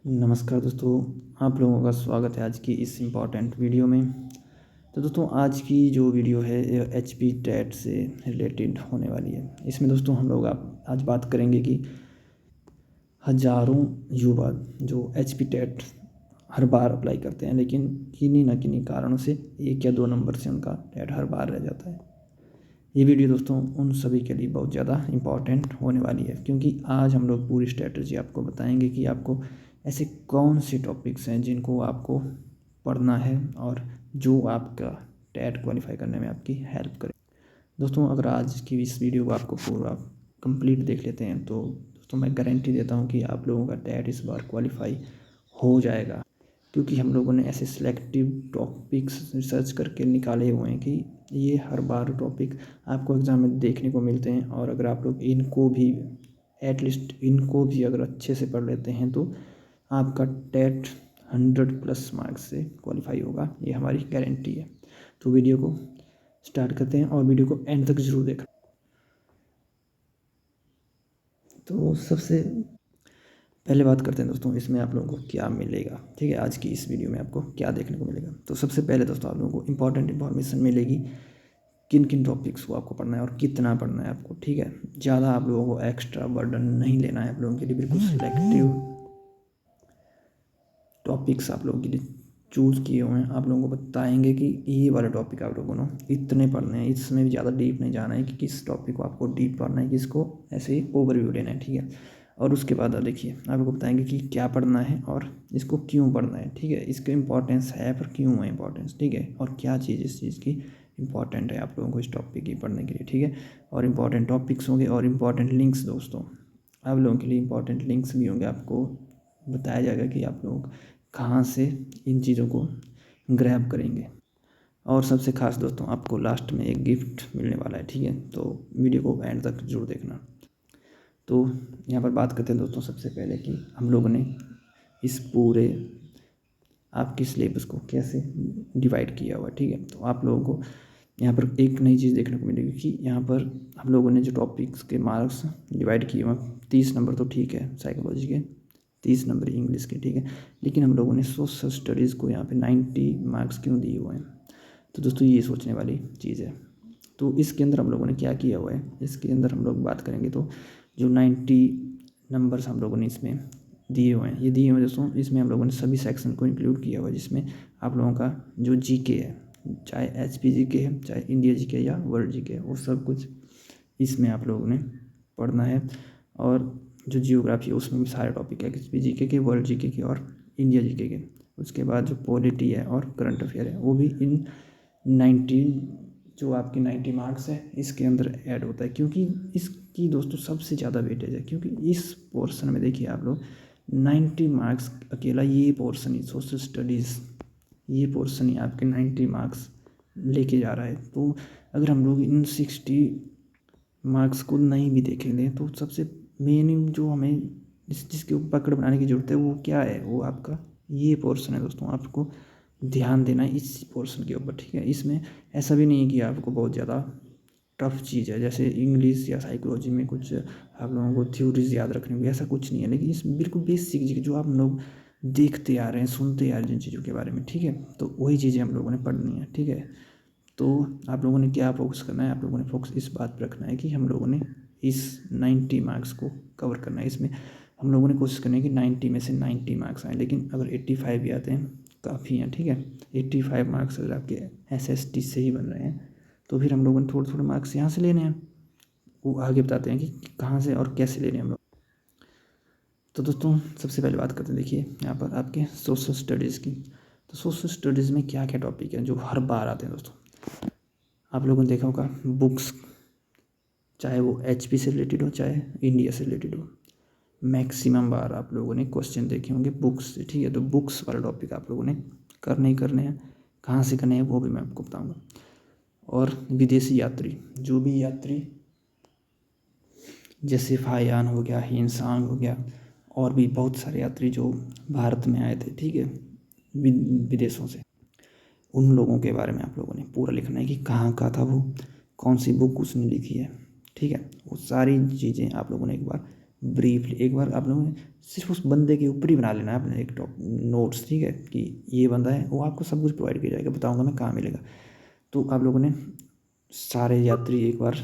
नमस्कार दोस्तों, आप लोगों का स्वागत है आज की इस इम्पॉर्टेंट वीडियो में। तो दोस्तों आज की जो वीडियो है ये एचपी टेट से रिलेटेड होने वाली है। इसमें दोस्तों हम लोग आप आज बात करेंगे कि हज़ारों युवा जो एचपी टेट हर बार अप्लाई करते हैं, लेकिन किन्हीं न किन्हीं कारणों से 1 या 2 नंबर से उनका टेट हर बार रह जाता है। ये वीडियो दोस्तों उन सभी के लिए बहुत ज़्यादा इम्पॉर्टेंट होने वाली है, क्योंकि आज हम लोग पूरी स्ट्रेटजी आपको बताएंगे कि आपको ऐसे कौन से टॉपिक्स हैं जिनको आपको पढ़ना है और जो आपका टेट क्वालिफाई करने में आपकी हेल्प करे। दोस्तों अगर आज की इस वीडियो को आपको पूरा कंप्लीट देख लेते हैं तो दोस्तों मैं गारंटी देता हूँ कि आप लोगों का टेट इस बार क्वालिफाई हो जाएगा, क्योंकि हम लोगों ने ऐसे सिलेक्टिव टॉपिक्स रिसर्च करके निकाले हुए हैं कि ये हर बार टॉपिक आपको एग्ज़ाम में देखने को मिलते हैं। और अगर आप लोग इनको भी एटलीस्ट इनको भी अगर अच्छे से पढ़ लेते हैं तो आपका टेट 100+ मार्क्स से क्वालिफाई होगा, ये हमारी गारंटी है। तो वीडियो को स्टार्ट करते हैं और वीडियो को एंड तक ज़रूर देखना। तो सबसे पहले बात करते हैं दोस्तों इसमें आप लोगों को क्या मिलेगा। ठीक है, आज की इस वीडियो में आपको क्या देखने को मिलेगा। तो सबसे पहले दोस्तों आप लोगों को इंपॉर्टेंट इन्फॉर्मेशन मिलेगी किन किन टॉपिक्स को आपको पढ़ना है और कितना पढ़ना है आपको। ठीक है, ज़्यादा आप लोगों को एक्स्ट्रा बर्डन नहीं लेना है आप लोगों के लिए। बिल्कुल सिलेक्टिव टॉपिक्स आप लोगों के लिए चूज़ किए हुए हैं। आप लोगों को बताएंगे कि ये वाले टॉपिक आप लोगों को इतने पढ़ने हैं, इसमें भी ज़्यादा डीप नहीं जाना है कि किस टॉपिक को आपको डीप पढ़ना है, किसको ऐसे ही ओवरव्यू लेना है। ठीक है, और उसके बाद आप देखिए आपको बताएंगे कि क्या पढ़ना है और इसको क्यों पढ़ना है। ठीक है, इसका इंपॉर्टेंस है पर क्यों है इंपॉर्टेंस। ठीक है, और क्या चीज़ इस चीज़ की इंपॉर्टेंट है आप लोगों को इस टॉपिक की पढ़ने के लिए। ठीक है, और इंपॉर्टेंट टॉपिक्स होंगे और इंपॉर्टेंट लिंक्स दोस्तों आप लोगों के लिए इंपॉर्टेंट लिंक्स भी होंगे। आपको बताया जाएगा कि आप लोग कहाँ से इन चीज़ों को ग्रैब करेंगे। और सबसे खास दोस्तों आपको लास्ट में एक गिफ्ट मिलने वाला है। ठीक है, तो वीडियो को एंड तक जरूर देखना। तो यहाँ पर बात करते हैं दोस्तों सबसे पहले कि हम लोगों ने इस पूरे आपकी सिलेबस को कैसे डिवाइड किया हुआ है। ठीक है, तो आप लोगों को यहाँ पर एक नई चीज़ देखने को मिलेगी कि यहाँ पर हम लोगों ने जो टॉपिक्स के मार्क्स डिवाइड किए हुए हैं, 30 नंबर तो ठीक है साइकोलॉजी के, 30 नंबर इंग्लिश के। ठीक है, लेकिन हम लोगों ने सोशल स्टडीज़ को यहाँ पे 90 मार्क्स क्यों दिए हुए हैं। तो दोस्तों ये सोचने वाली चीज़ है। तो इसके अंदर हम लोगों ने क्या किया हुआ है, इसके अंदर हम लोग बात करेंगे तो जो 90 नंबर्स हम लोगों ने इसमें दिए हुए हैं, ये दिए हुए दोस्तों इसमें हम लोगों ने सभी सेक्शन को इंक्लूड किया हुआ है, जिसमें आप लोगों का जो जीके है, चाहे एचपी जीके है, चाहे इंडिया जीके या वर्ल्ड जीके है, वो सब कुछ इसमें आप लोगों ने पढ़ना है। और जो जियोग्राफी है उसमें भी सारे टॉपिक है, एचपी जीके के, वर्ल्ड जीके के और इंडिया जीके के। उसके बाद जो पॉलिटी है और करंट अफेयर है वो भी इन 19 जो आपके 90 मार्क्स है इसके अंदर ऐड होता है, क्योंकि इसकी दोस्तों सबसे ज़्यादा वेटेज है। क्योंकि इस पोर्शन में देखिए आप लोग 90 मार्क्स अकेला ये पोर्शन ही सोशल स्टडीज़, ये पोर्शन ही आपके 90 मार्क्स लेके जा रहा है। तो अगर हम लोग इन 60 मार्क्स को नहीं भी देखेंगे तो सबसे मेन जो हमें जिसके ऊपर पकड़ बनाने की ज़रूरत है वो क्या है, वो आपका ये पोर्शन है दोस्तों। आपको ध्यान देना है इस पोर्शन के ऊपर। ठीक है, इसमें ऐसा भी नहीं है कि आपको बहुत ज़्यादा टफ चीज़ है, जैसे इंग्लिश या साइकोलॉजी में कुछ आप लोगों को थ्योरीज याद रखनी होगी, ऐसा कुछ नहीं है। लेकिन इस बिल्कुल बेसिक चीज़ जो आप लोग देखते आ रहे हैं, सुनते आ रहे हैं जिन चीज़ों के बारे में, ठीक है, तो वही चीज़ें हम लोगों ने पढ़नी है। ठीक है, तो आप लोगों ने क्या फोकस करना है, आप लोगों ने फोकस इस बात पर रखना है कि हम लोगों ने इस 90 मार्क्स को कवर करना है। इसमें हम लोगों ने कोशिश करनी है कि 90 में से 90 मार्क्स आएँ, लेकिन अगर 85 भी आते हैं काफ़ी हैं। ठीक है, 85 मार्क्स अगर आपके एसएसटी से ही बन रहे हैं तो फिर हम लोगों ने थोड़े थोड़े मार्क्स यहाँ से लेने हैं। वो आगे बताते हैं कि कहाँ से और कैसे लेने हैं हम लोग। तो दोस्तों सबसे पहले बात करते हैं, देखिए यहाँ पर आपके सोशल स्टडीज़ की। तो सोशल स्टडीज़ में क्या क्या टॉपिक हैं जो हर बार आते हैं दोस्तों। आप लोगों ने देखा होगा बुक्स, चाहे वो एचपी से रिलेटेड हो चाहे इंडिया से रिलेटेड हो, मैक्सिमम बार आप लोगों ने क्वेश्चन देखे होंगे बुक्स से। ठीक है, तो बुक्स वाला टॉपिक आप लोगों ने करने ही करने हैं। कहाँ से करने हैं वो भी मैं आपको बताऊंगा। और विदेशी यात्री, जो भी यात्री जैसे फायान हो गया, हिंसांग हो गया, और भी बहुत सारे यात्री जो भारत में आए थे, ठीक है, विदेशों से, उन लोगों के बारे में आप लोगों ने पूरा लिखना है कि कहाँ का था वो, कौन सी बुक उसने लिखी है। ठीक है, वो सारी चीज़ें आप लोगों ने एक बार ब्रीफली एक बार आप लोगों ने सिर्फ उस बंदे के ऊपर ही बना लेना है अपने एक टॉप नोट्स, ठीक है, कि ये बंदा है, वो आपको सब कुछ प्रोवाइड किया जाएगा, बताऊंगा मैं कहाँ मिलेगा। तो आप लोगों ने सारे यात्री एक बार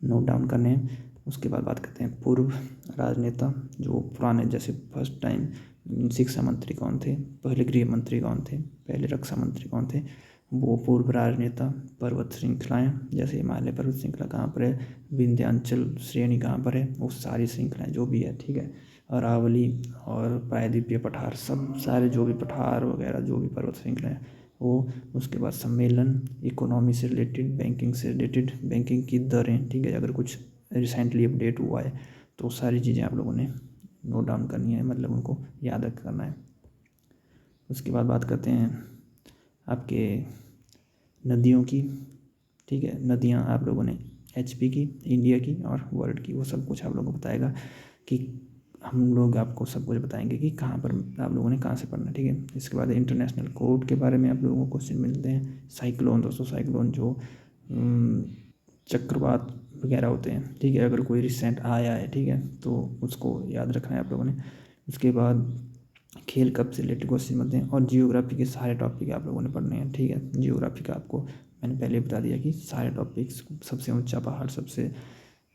नोट डाउन करने हैं। उसके बाद बात करते हैं पूर्व राजनेता, जो पुराने, जैसे फर्स्ट टाइम शिक्षा मंत्री कौन थे, पहले गृह मंत्री कौन थे, पहले रक्षा मंत्री कौन थे, वो पूर्व राजनेता। पर्वत श्रृंखलाएँ, जैसे हिमालय पर्वत श्रृंखला कहाँ पर है, विंध्याचल श्रेणी कहाँ पर है, वो सारी श्रृंखलाएँ जो भी है, ठीक है, अरावली और प्रायद्वीपीय पठार, सब सारे जो भी पठार वगैरह जो भी पर्वत श्रृंखलाएँ वो। उसके बाद सम्मेलन, इकोनॉमी से रिलेटेड, बैंकिंग से रिलेटेड, बैंकिंग की दरें, ठीक है, अगर कुछ रिसेंटली अपडेट हुआ है तो सारी चीज़ें आप लोगों ने नोट डाउन करनी है, मतलब उनको याद करना है। उसके बाद बात करते हैं आपके नदियों की, ठीक है, नदियाँ आप लोगों ने HP की, इंडिया की और वर्ल्ड की, वो सब कुछ आप लोगों को बताएगा कि हम लोग आपको सब कुछ बताएंगे कि कहाँ पर आप लोगों ने कहाँ से पढ़ना है, ठीक है। इसके बाद इंटरनेशनल कोर्ट के बारे में आप लोगों को क्वेश्चन मिलते हैं। साइक्लोन, दोस्तों साइक्लोन जो चक्रवात वगैरह होते हैं, ठीक है, अगर कोई रिसेंट आया है, ठीक है, तो उसको याद रखना है आप लोगों ने। उसके बाद खेल कप से रिलेटेड क्वेश्चन मिलते हैं और जियोग्राफी के सारे टॉपिक आप लोगों ने पढ़ने हैं, ठीक है। जियोग्राफी का आपको मैंने पहले बता दिया कि सारे टॉपिक्स, सबसे ऊंचा पहाड़, सबसे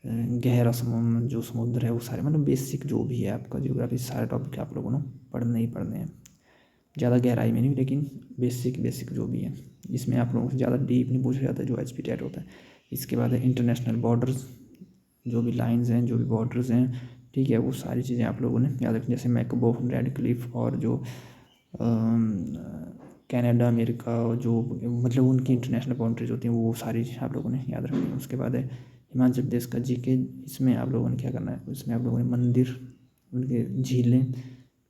गहरा समुद्र, जो समुद्र है वो सारे, मतलब बेसिक जो भी है आपका जियोग्राफी, सारे टॉपिक आप लोगों ने पढ़ने ही पढ़ने हैं। ज़्यादा गहराई में नहीं, लेकिन बेसिक बेसिक जो भी है, इसमें आप लोगों से ज़्यादा डीप नहीं पूछा जाता है जो HP टेट होता है। इसके बाद है इंटरनेशनल बॉर्डर्स, जो भी लाइंस हैं, जो भी बॉर्डर्स हैं, ठीक है, वो सारी चीज़ें आप लोगों ने याद रखनी। जैसे मैकबो, रेड क्लिफ और जो कनाडा, अमेरिका, जो मतलब उनकी इंटरनेशनल बाउंड्रीज होती हैं, वो सारी आप लोगों ने याद रखनी है। उसके बाद है हिमाचल प्रदेश का GK, इसमें आप लोगों ने क्या करना है, इसमें आप लोगों ने मंदिर, उनके झीलें,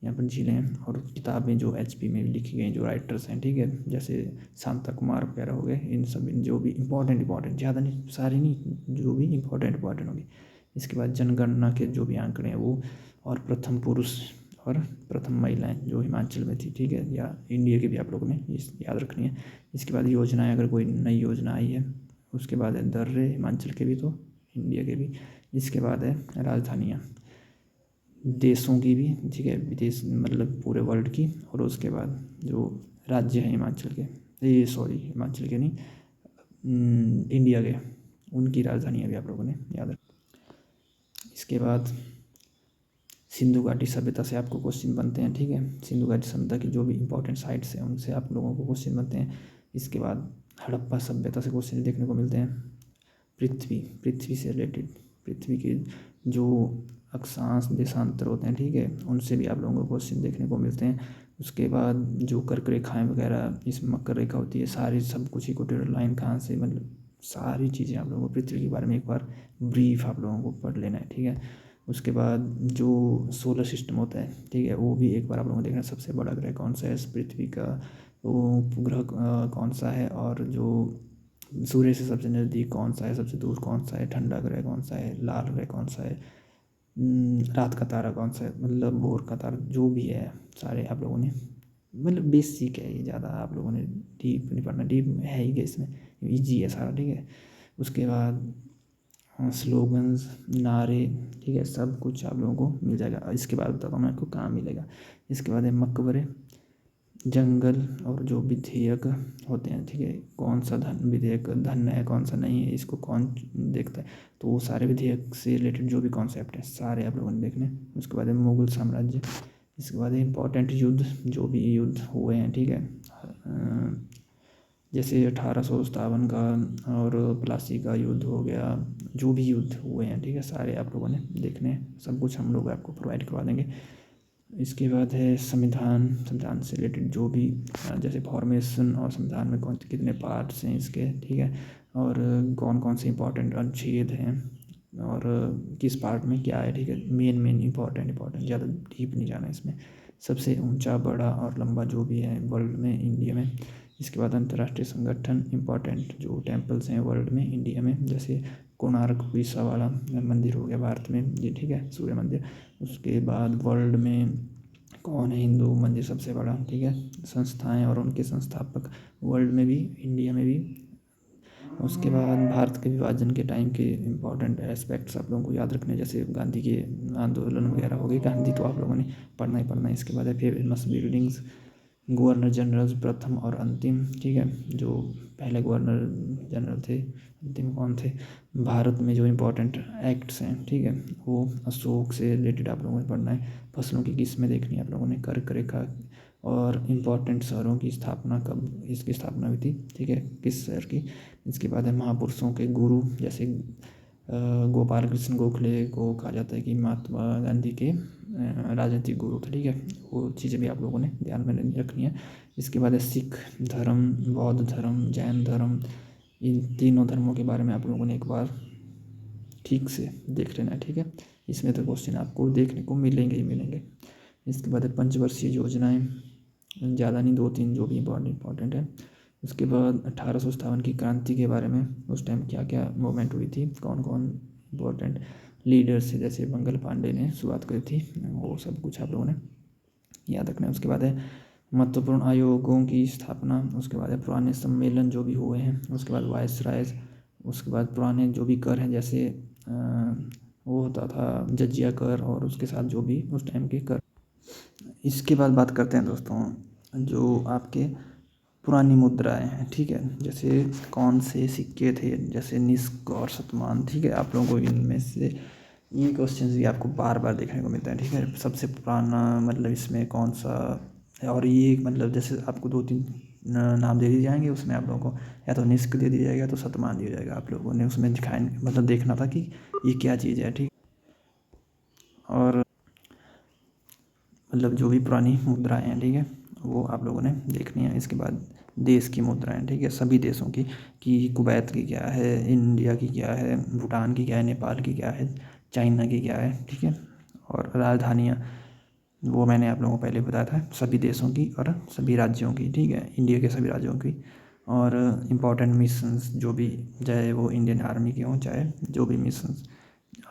यहाँ पर झीलें हैं, और किताबें जो HP में लिखी गई, जो राइटर्स हैं, ठीक है, जैसे शांता कुमार वगैरह हो गए, इन सब जो भी इंपॉर्टेंट ज़्यादा नहीं, सारे नहीं, जो भी इंपॉर्टेंट होगी। इसके बाद जनगणना के जो भी आंकड़े हैं वो, और प्रथम पुरुष और प्रथम महिलाएं जो हिमाचल में थी, ठीक है, या इंडिया की भी आप लोगों ने याद रखनी है। इसके बाद योजनाएं, अगर कोई नई योजना आई है। उसके बाद है दर्रे, हिमाचल के भी तो इंडिया के भी। इसके बाद है राजधानियाँ, देशों की भी, ठीक है, विदेश मतलब पूरे वर्ल्ड की। और उसके बाद जो राज्य हैं हिमाचल के, ये सॉरी हिमाचल के नहीं, इंडिया के, उनकी राजधानियाँ भी आप लोगों ने याद रख। इसके बाद सिंधु घाटी सभ्यता से आपको क्वेश्चन बनते हैं, ठीक है, सिंधु घाटी सभ्यता की जो भी इंपॉर्टेंट साइट्स हैं उनसे आप लोगों को क्वेश्चन बनते हैं। इसके बाद हड़प्पा सभ्यता से क्वेश्चन देखने को मिलते हैं। पृथ्वी से रिलेटेड, पृथ्वी के जो अक्षांश देशांतर होते हैं, ठीक है, उनसे भी आप लोगों को क्वेश्चन देखने को मिलते हैं। उसके बाद जो कर्क रेखाएँ वगैरह, इसमें मकर रेखा होती है, सारी सब कुछ इक्वेटोरियल लाइन कहाँ से, मतलब सारी चीज़ें आप लोगों को पृथ्वी के बारे में एक बार ब्रीफ आप लोगों को पढ़ लेना है, ठीक है। उसके बाद जो सोलर सिस्टम होता है, ठीक है, वो भी एक बार आप लोगों को देखना, सबसे बड़ा ग्रह कौन सा है पृथ्वी का, वो उपग्रह कौन सा है, और जो सूर्य से सबसे नज़दीक कौन सा है, सबसे दूर कौन सा है, ठंडा ग्रह कौन सा है, लाल ग्रह कौन सा है, रात का तारा कौन सा है, मतलब भोर का तारा, जो भी है सारे आप लोगों ने, मतलब बेसिक है ये, ज़्यादा आप लोगों ने डीप नहीं पढ़ना, डीप है ही इसमें, ईजी है सारा, ठीक है। उसके बाद स्लोगन्स, नारे, ठीक है, सब कुछ आप लोगों को मिल जाएगा। इसके बाद बताता हूँ मैं आपको कहाँ मिलेगा। इसके बाद है मकबरे, जंगल, और जो विधेयक होते हैं, ठीक है, कौन सा धन विधेयक धन है, कौन सा नहीं है, इसको कौन देखता है, तो वो सारे विधेयक से रिलेटेड जो भी कॉन्सेप्ट है सारे आप लोगों ने देखने। उसके बाद है मुगल साम्राज्य। इसके बाद है इंपॉर्टेंट युद्ध, जो भी युद्ध हुए हैं, ठीक है, जैसे 1857 का और प्लासी का युद्ध हो गया, जो भी युद्ध हुए हैं, ठीक है, सारे आप लोगों ने देखने, सब कुछ हम लोग आपको प्रोवाइड करवा देंगे। इसके बाद है संविधान से रिलेटेड जो भी, जैसे फॉर्मेशन और संविधान में कौन कितने पार्ट्स हैं इसके, ठीक है, और कौन कौन से इंपॉर्टेंट अनुच्छेद हैं, और किस पार्ट में क्या है, ठीक है, मेन इंपॉर्टेंट, ज़्यादा डीप नहीं जाना इसमें। सबसे ऊंचा, बड़ा और लंबा जो भी है वर्ल्ड में, इंडिया में। इसके बाद अंतर्राष्ट्रीय संगठन, इंपॉर्टेंट जो टेम्पल्स हैं वर्ल्ड में, इंडिया में, जैसे कोणार्क उड़ीसा वाला मंदिर हो गया भारत में ये, ठीक है, सूर्य मंदिर। उसके बाद वर्ल्ड में कौन है हिंदू मंदिर सबसे बड़ा, ठीक है, संस्थाएं और उनके संस्थापक वर्ल्ड में भी, इंडिया में भी, उसके बाद भारत के विभाजन के टाइम के इम्पोर्टेंट एस्पेक्ट्स आप लोगों को याद रखने हैं, जैसे गांधी के आंदोलन वगैरह हो गए। गांधी तो आप लोगों ने पढ़ना ही पढ़ना है। इसके बाद है फेमस बिल्डिंग्स, गवर्नर जनरल्स प्रथम और अंतिम, ठीक है, जो पहले गवर्नर जनरल थे, अंतिम कौन थे। भारत में जो इम्पोर्टेंट एक्ट्स हैं, ठीक है, वो अशोक से रिलेटेड आप लोगों ने पढ़ना है। फसलों की किस्में देखनी है आप लोगों ने, कर्क रेखा, और इम्पोर्टेंट शहरों की स्थापना, कब इसकी स्थापना हुई थी, ठीक है, किस शहर की। इसके बाद है महापुरुषों के गुरु, जैसे गोपाल कृष्ण गोखले को कहा जाता है कि महात्मा गांधी के राजनीतिक गुरु थे, ठीक है। वो चीज़ें भी आप लोगों ने ध्यान में रखनी है। इसके बाद है सिख धर्म, बौद्ध धर्म, जैन धर्म, इन तीनों धर्मों के बारे में आप लोगों ने एक बार ठीक से देख लेना है, ठीक है। इसमें तो क्वेश्चन आपको देखने को मिलेंगे ही मिलेंगे। इसके बाद है पंचवर्षीय योजनाएं, ज़्यादा नहीं, 2-3 जो भी इम्पोर्टेंट है। उसके बाद 1857 की क्रांति के बारे में, उस टाइम क्या क्या मूवमेंट हुई थी, कौन कौन इम्पोर्टेंट लीडर्स थे, जैसे मंगल पांडे ने शुरुआत करी थी, वो सब कुछ आप लोगों ने याद रखना है। उसके बाद है महत्वपूर्ण आयोगों की स्थापना। उसके बाद है पुराने सम्मेलन जो भी हुए हैं। उसके बाद वायसरायज। उसके बाद पुराने जो भी कर हैं, जैसे वो होता था जजिया कर, और उसके साथ जो भी उस टाइम के कर। इसके बाद बात करते हैं दोस्तों जो आपके पुरानी मुद्राएं हैं, ठीक है, जैसे कौन से सिक्के थे, जैसे निष्क और शतमान, ठीक है। आप लोगों को इनमें से ये क्वेश्चंस भी आपको बार बार देखने को मिलते हैं, ठीक है। सबसे पुराना मतलब इसमें कौन सा है, और ये मतलब जैसे आपको 2-3 नाम दे दिए जाएंगे, उसमें आप लोगों को या तो निष्क दे दिया जाएगा या तो शतमान दिया जाएगा। आप लोगों ने उसमें दिखाए मतलब देखना था कि ये क्या चीज़ है, ठीक। और मतलब जो भी पुरानी मुद्राएं हैं, ठीक है, वो आप लोगों ने देखनी है। इसके बाद देश की मुद्राएं, ठीक है, सभी देशों की, कि कुवैत की क्या है, इंडिया की क्या है, भूटान की क्या है, नेपाल की क्या है, चाइना की क्या है, ठीक है। और राजधानियाँ, वो मैंने आप लोगों को पहले बताया था, सभी देशों की और सभी राज्यों की, ठीक है, इंडिया के सभी राज्यों की। और इम्पोर्टेंट मिशंस जो भी, चाहे वो इंडियन आर्मी के हों, चाहे जो भी मिशंस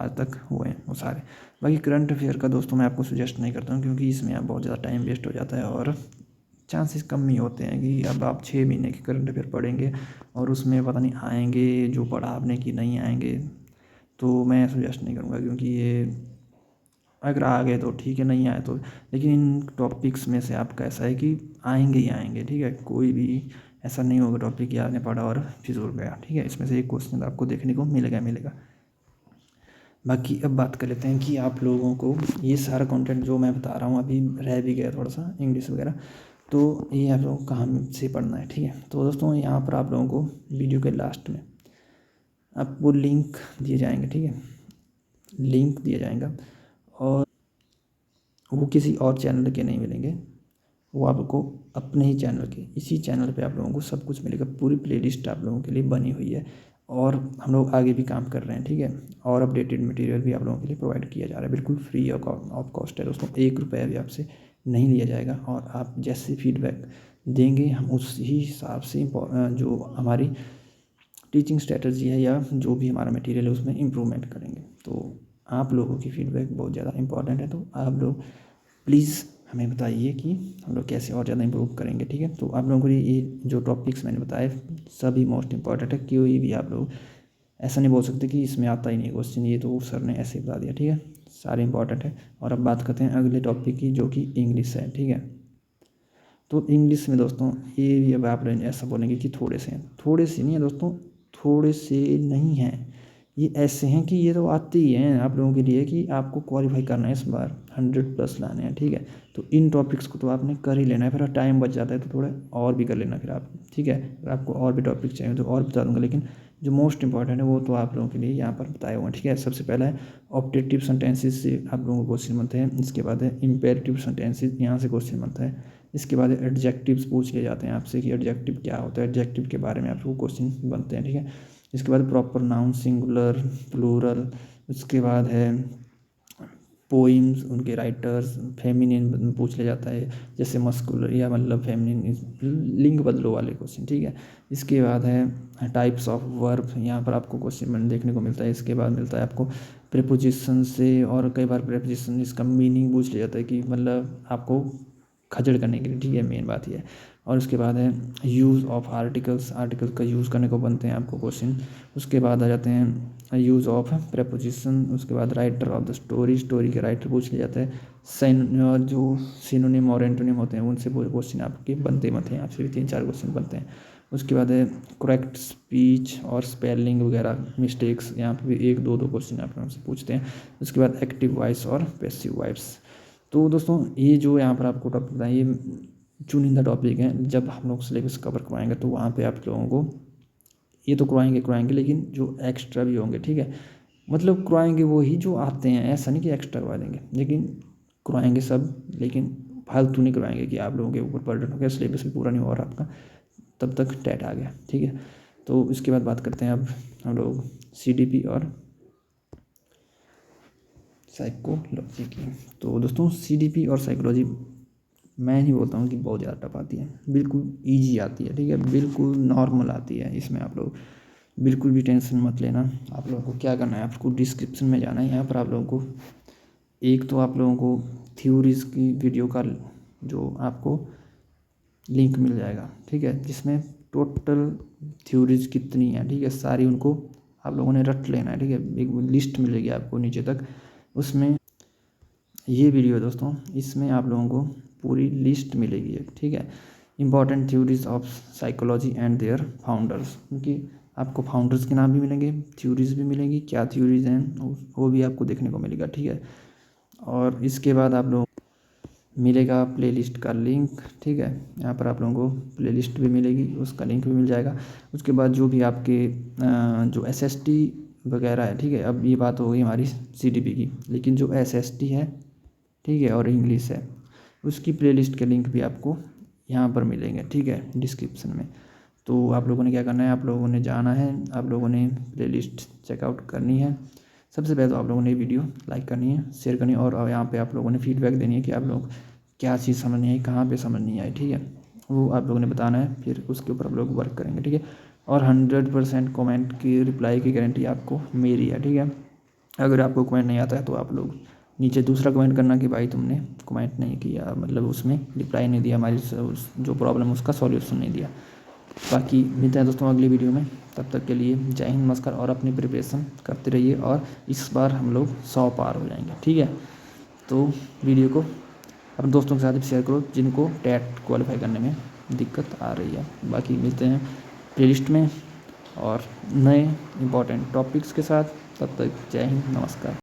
आज तक हुए हैं वो सारे। बाकी करंट अफेयर का दोस्तों मैं आपको सजेस्ट नहीं करता हूँ, क्योंकि इसमें आप बहुत ज़्यादा टाइम वेस्ट हो जाता है, और चांसेस कम ही होते हैं कि अब आप 6 महीने के करंट अफेयर पढ़ेंगे और उसमें पता नहीं आएंगे जो पढ़ा आपने कि नहीं आएंगे। तो मैं सजेस्ट नहीं करूँगा, क्योंकि ये अगर आ गए तो ठीक है, नहीं आए तो, लेकिन इन टॉपिक्स में से आपका ऐसा है कि आएंगे ही आएंगे, ठीक है। कोई भी ऐसा नहीं होगा टॉपिक कि आपने पढ़ा और फिजूल गया, ठीक है। इसमें से एक क्वेश्चन आपको देखने को मिलेगा मिलेगा। बाकी अब बात कर लेते हैं कि आप लोगों को ये सारा कंटेंट जो मैं बता रहा हूँ, अभी रह भी गया थोड़ा सा इंग्लिश वगैरह, तो ये आप लोगों को कहाँ से पढ़ना है, ठीक है। तो दोस्तों यहाँ पर आप लोगों को वीडियो के लास्ट में आपको लिंक दिए जाएंगे, ठीक है, लिंक दिया जाएगा, और वो किसी और चैनल के नहीं मिलेंगे, वो आपको अपने ही चैनल के, इसी चैनल पे आप लोगों को सब कुछ मिलेगा। पूरी प्लेलिस्ट आप लोगों के लिए बनी हुई है, और हम लोग आगे भी काम कर रहे हैं, ठीक है। और अपडेटेड मटेरियल भी आप लोगों के लिए प्रोवाइड किया जा रहा है, बिल्कुल फ्री ऑफ कॉस्ट है दोस्तों। 1 रुपया भी आपसे नहीं लिया जाएगा, और आप जैसे फीडबैक देंगे हम उसी हिसाब से जो हमारी टीचिंग स्ट्रेटजी है या जो भी हमारा मटेरियल है उसमें इम्प्रूवमेंट करेंगे। तो आप लोगों की फीडबैक बहुत ज़्यादा इंपॉर्टेंट है, तो आप लोग प्लीज़ हमें बताइए कि हम लोग कैसे और ज़्यादा इम्प्रूव करेंगे, ठीक है। तो आप लोगों को ये जो टॉपिक्स मैंने बताए सभी मोस्ट इंपॉर्टेंट है, कोई भी आप लोग ऐसा नहीं बोल सकते कि इसमें आता ही नहीं क्वेश्चन, ये तो सर ने ऐसे बता दिया, ठीक है, सारे इंपॉर्टेंट है। और अब बात करते हैं अगले टॉपिक की, जो कि इंग्लिश है, ठीक है। तो इंग्लिश में दोस्तों ये भी अब आप ऐसा बोलेंगे कि थोड़े से हैं, थोड़े से नहीं है दोस्तों, थोड़े से नहीं हैं, ये ऐसे हैं कि ये तो आते ही हैं आप लोगों के लिए, कि आपको क्वालिफाई करना है इस बार, 100+ लाने हैं, ठीक है। तो इन टॉपिक्स को तो आपने कर ही लेना है, फिर टाइम बच जाता है तो थोड़ा और भी कर लेना फिर आप, ठीक है। अगर आपको और भी टॉपिक चाहिए तो और बता दूंगा, लेकिन जो मोस्ट इंपॉर्टेंट है वो तो आप लोगों के लिए यहाँ पर बताए हुए हैं, ठीक है। सबसे पहला है ऑप्टेटिव सेंटेंसेस से आप लोगों को क्वेश्चन बनते हैं। इसके बाद है इम्पेरेटिव सेंटेंसेस, यहाँ से क्वेश्चन बनता है। इसके बाद एडजेक्टिव्स पूछ लिए जाते हैं आपसे कि एडजेक्टिव क्या होता है, एडजेक्टिव के बारे में आपको क्वेश्चन बनते हैं, ठीक है। इसके बाद प्रॉपर नाउन, सिंगुलर, प्लूरल। उसके बाद है पोइम्स, उनके राइटर्स, फेमिनिन पूछ लिया जाता है, जैसे मस्कुलर या मतलब फेमिनिन, लिंग बदलो वाले क्वेश्चन, ठीक है। इसके बाद है टाइप्स ऑफ वर्ब, यहाँ पर आपको क्वेश्चन देखने को मिलता है। इसके बाद मिलता है आपको प्रीपोजिशन से, और कई बार प्रीपोजिशन इसका मीनिंग पूछ लिया जाता है कि मतलब आपको खजड़ करने के लिए, ठीक है, मेन बात ये है। और उसके बाद है यूज़ ऑफ आर्टिकल्स का यूज़ करने को बनते हैं आपको क्वेश्चन। उसके बाद आ जाते हैं यूज़ ऑफ प्रेपोजिशन। उसके बाद राइटर ऑफ द स्टोरी के राइटर पूछ लिया जाता है। जो सिनोनिम और एंटोनिम होते हैं उनसे क्वेश्चन आपके बनते हैं, आपसे भी 3-4 क्वेश्चन बनते हैं। उसके बाद है करेक्ट स्पीच और स्पेलिंग वगैरह मिस्टेक्स, यहाँ पे भी 1-2 क्वेश्चन आप हमसे पूछते हैं। उसके बाद एक्टिव वॉइस और पैसिव वॉइस। तो दोस्तों ये जो यहाँ पर आपको टॉपिक बताएं, ये चुनिंदा टॉपिक हैं। जब हम लोग सिलेबस कवर करवाएंगे तो वहाँ पे आप लोगों को ये तो करवाएंगे, लेकिन जो एक्स्ट्रा भी होंगे, ठीक है, मतलब करवाएंगे वो ही जो आते हैं, ऐसा नहीं कि एक्स्ट्रा करवा देंगे, लेकिन करवाएंगे सब, लेकिन फालतू नहीं करवाएंगे कि आप लोगों के ऊपर बर्डन हो गया, सिलेबस भी पूरा नहीं हो रहा आपका, तब तक टेट आ गया, ठीक है। तो इसके बाद बात करते हैं अब हम लोग CDP और साइकोलॉजी की। तो दोस्तों CDP और साइकोलॉजी मैं नहीं बोलता हूँ कि बहुत ज़्यादा टफ आती है, बिल्कुल ईजी आती है, ठीक है, बिल्कुल नॉर्मल आती है। इसमें आप लोग बिल्कुल भी टेंशन मत लेना। आप लोगों को क्या करना है, आपको डिस्क्रिप्शन में जाना है, यहाँ पर आप लोगों को एक तो आप लोगों को थ्योरीज़ की वीडियो का जो आपको लिंक मिल जाएगा, ठीक है, जिसमें टोटल थ्योरीज कितनी है, ठीक है, सारी उनको आप लोगों ने रट लेना है, ठीक है। एक लिस्ट मिलेगी आपको नीचे तक, उसमें ये वीडियो दोस्तों, इसमें आप लोगों को पूरी लिस्ट मिलेगी, ठीक है। Important theories of psychology and their founders, क्योंकि आपको फाउंडर्स के नाम भी मिलेंगे, थ्योरीज भी मिलेंगी, क्या थ्योरीज हैं वो भी आपको देखने को मिलेगा, ठीक है। और इसके बाद आप लोग मिलेगा प्लेलिस्ट का लिंक, ठीक है, यहाँ पर आप लोगों को प्लेलिस्ट भी मिलेगी, उसका लिंक भी मिल जाएगा। उसके बाद जो भी आपके जो SST वगैरह है, ठीक है, अब ये बात हो गई हमारी CDP की, लेकिन जो SST है, ठीक है, और इंग्लिश है, उसकी प्लेलिस्ट के लिंक भी आपको यहाँ पर मिलेंगे, ठीक है, डिस्क्रिप्शन में। तो आप लोगों ने क्या करना है, आप लोगों ने जाना है, आप लोगों ने प्लेलिस्ट चेकआउट करनी है। सबसे पहले तो आप लोगों ने वीडियो लाइक करनी है, शेयर करनी है, और यहाँ पे आप लोगों ने फीडबैक देनी है कि आप लोग क्या चीज़ समझ नहीं आई, कहाँ पे समझ नहीं आई, ठीक है, वो आप लोगों ने बताना है, फिर उसके ऊपर आप लोग वर्क करेंगे, ठीक है। और 100% कमेंट की रिप्लाई की गारंटी आपको मेरी है, ठीक है। अगर आपको कमेंट नहीं आता है तो आप लोग नीचे दूसरा कमेंट करना कि भाई तुमने कमेंट नहीं किया, मतलब उसमें रिप्लाई नहीं दिया, हमारी जो प्रॉब्लम उसका सॉल्यूशन नहीं दिया। बाकी मिलते हैं दोस्तों अगली वीडियो में, तब तक के लिए जय हिंद, नमस्कार, और अपनी प्रिपरेशन करते रहिए, और इस बार हम लोग 100 पार हो जाएंगे, ठीक है। तो वीडियो को अपने दोस्तों के साथ भी शेयर करो जिनको टेट क्वालिफाई करने में दिक्कत आ रही है। बाकी मिलते हैं प्लेलिस्ट में और नए इम्पोर्टेंट टॉपिक्स के साथ, तब तक जय हिंद, नमस्कार।